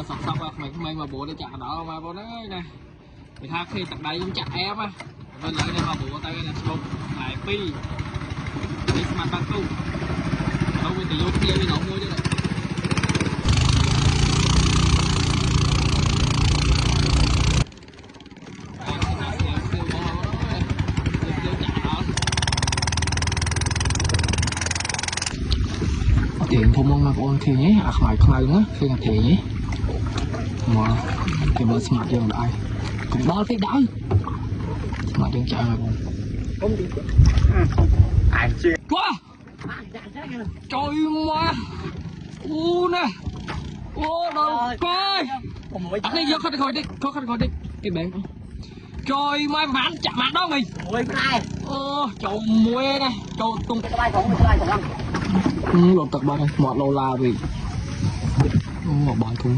sọc sọc mình mà bố để chả đó mà bố nói nè người ta khi tập đây cũng chặt em á bên lại đây mà bố tay là sụp lại pi đi mặt băng tu đâu có tiêu kia đi nổ mua chứ tiền thông mong mà con khi nhé à khỏi khai nữa khi là tiền nhé mà cái bơ smart dương đại cũng bao cái đói smart dương chạy rồi con anh chưa quá trời mà u nè ô đâu coi anh đi vô khách khỏi đi có khách khỏi đi cái bể trời mai mặn chặt mặt đó mày mùi cái này trời mùi này trời tung lột tật ba đây một lô la vì một bài thua